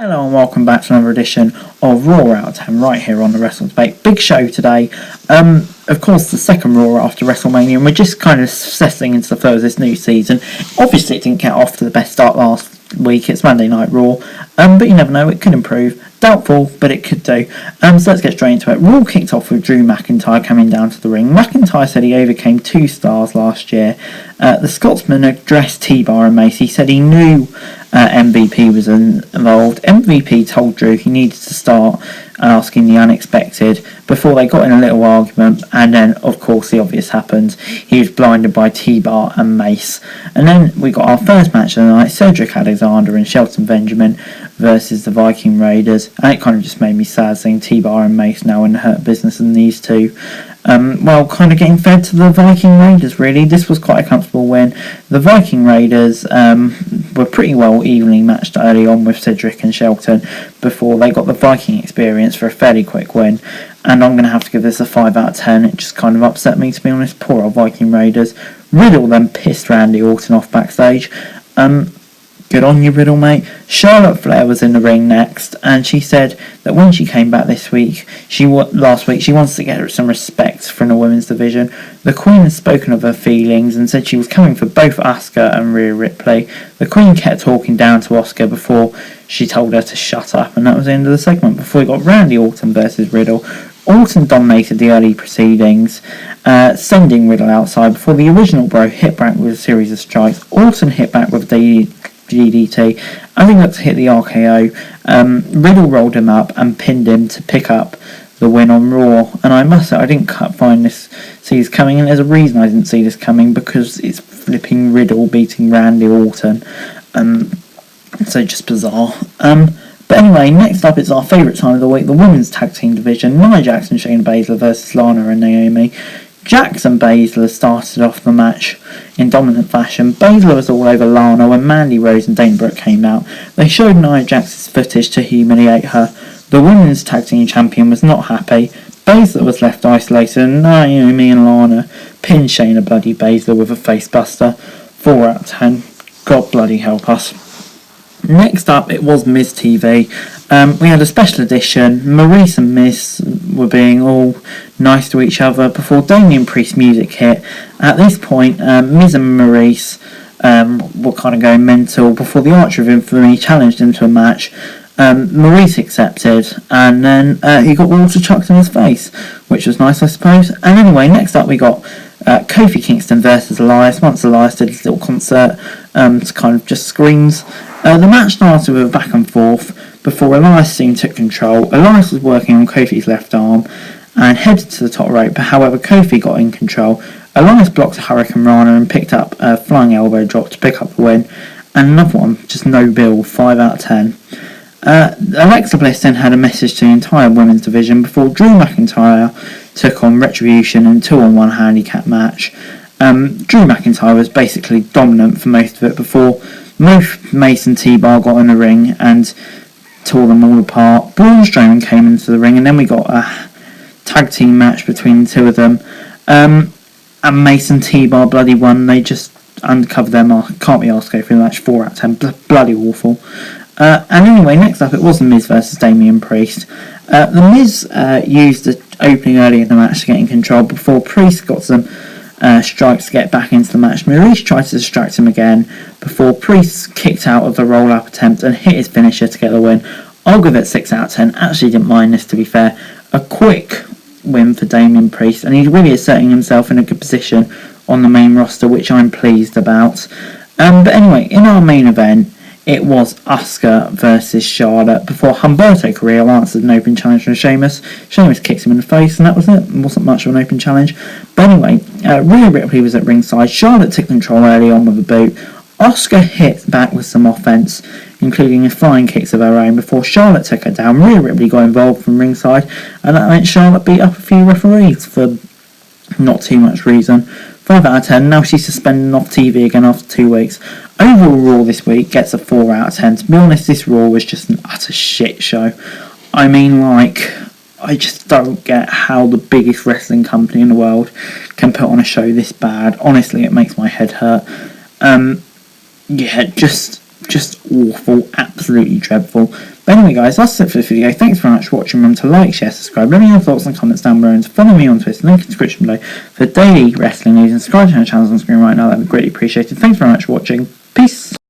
Hello and welcome back to another edition of Raw Out of 10 right here on the Wrestle Debate. Big show today. Of course, the second Raw after WrestleMania, and we're just kind of settling into the flow of this new season. Obviously, it didn't get off to the best start last week. It's Monday Night Raw, but you never know, it could improve. Doubtful, but it could do. So let's get straight into it. Raw kicked off with Drew McIntyre coming down to the ring. McIntyre said he overcame 2 stars last year. The Scotsman addressed T-Bar and Mace. He said he knew MVP was involved. MVP told Drew he needed to start asking the unexpected before they got in a little argument, and then of course the obvious happened. He was blinded by T-Bar and Mace. And then we got our first match of the night, Cedric Alexander and Shelton Benjamin versus the Viking Raiders, and it kind of just made me sad seeing T-Bar and Mace now in the Hurt Business and these two kind of getting fed to the Viking Raiders, really. This was quite a comfortable win. The Viking Raiders were pretty well evenly matched early on with Cedric and Shelton before they got the Viking experience for a fairly quick win. And I'm going to have to give this a 5 out of 10. It just kind of upset me, to be honest. Poor old Viking Raiders. Riddle then pissed Randy Orton off backstage. Good on you, Riddle, mate. Charlotte Flair was in the ring next, and she said that when she came back last week, she wants to get some respect from the women's division. The Queen has spoken of her feelings and said she was coming for both Asuka and Rhea Ripley. The Queen kept talking down to Asuka before she told her to shut up, and that was the end of the segment before we got Randy Orton versus Riddle. Orton dominated the early proceedings, sending Riddle outside before the original Bro hit back with a series of strikes. Orton hit back with the DDT. I think that's hit the RKO. Riddle rolled him up and pinned him to pick up the win on Raw. And I must say, I didn't see this coming, and there's a reason I didn't see this coming, because it's flipping Riddle beating Randy Orton. So just bizarre. But anyway, next up is our favourite time of the week, the women's tag team division. Nia Jax and Shayna Baszler versus Lana and Naomi. Jax and Baszler started off the match in dominant fashion. Baszler was all over Lana when Mandy Rose and Dana Brooke came out. They showed Nia Jax's footage to humiliate her. The women's tag team champion was not happy. Baszler was left isolated, and Naomi and Lana pinned Shayna bloody Baszler with a facebuster. 4 out of 10. God bloody help us. Next up, it was Miz TV. We had a special edition. Maurice and Miz were being all nice to each other before Damian Priest's music hit. At this point, Miz and Maurice were kind of going mental before the Archer of Infamy challenged him to a match. Maurice accepted, and then he got water chucked in his face, which was nice, I suppose. And anyway, next up we got Kofi Kingston versus Elias. Once Elias did his little concert to kind of just screams. The match started with a back and forth before Elias soon took control. Elias was working on Kofi's left arm and headed to the top rope, but however Kofi got in control. Elias blocked a Hurricane Rana and picked up a flying elbow drop to pick up the win. And another one, just no bill, 5 out of 10. Alexa Bliss then had a message to the entire women's division before Drew McIntyre took on Retribution in a 2-on-1 handicap match. Drew McIntyre was basically dominant for most of it before Mace and T-Bar got in the ring and tore them all apart. Braun Strowman came into the ring, and then we got a tag team match between the two of them. And Mace and T-Bar bloody won. They just uncovered their mark. Can't be asked to go through the match. 4 out of 10. Bloody awful. And anyway, next up it was The Miz versus Damian Priest. The Miz used the opening early in the match to get in control before Priest got some strikes to get back into the match. Maurice tried to distract him again before Priest kicked out of the roll-up attempt and hit his finisher to get the win. I'll give it 6 out of 10. Actually didn't mind this, to be fair. A quick win for Damian Priest, and he's really asserting himself in a good position on the main roster, which I'm pleased about. But anyway, in our main event, it was Asuka versus Charlotte before Humberto Carrillo answered an open challenge from Sheamus. Sheamus kicked him in the face, and that was it. It wasn't much of an open challenge. But anyway, Rhea Ripley was at ringside. Charlotte took control early on with a boot. Asuka hit back with some offense, including a flying kicks of her own, before Charlotte took her down. Rhea Ripley got involved from ringside, and that meant Charlotte beat up a few referees for not too much reason. 5 out of 10. Now she's suspended off TV again after 2 weeks. Overall Raw this week gets a 4 out of 10. To be honest, this Raw was just an utter shit show. I mean, I just don't get how the biggest wrestling company in the world can put on a show this bad. Honestly, it makes my head hurt. Just awful, absolutely dreadful. But anyway, guys, that's it for this video. Thanks very much for watching. Remember to like, share, subscribe. Let me know your thoughts and comments down below, and to follow me on Twitter, link in the description below, for daily wrestling news, and subscribe to our channels on screen right now. That would be greatly appreciated. Thanks very much for watching. Peace.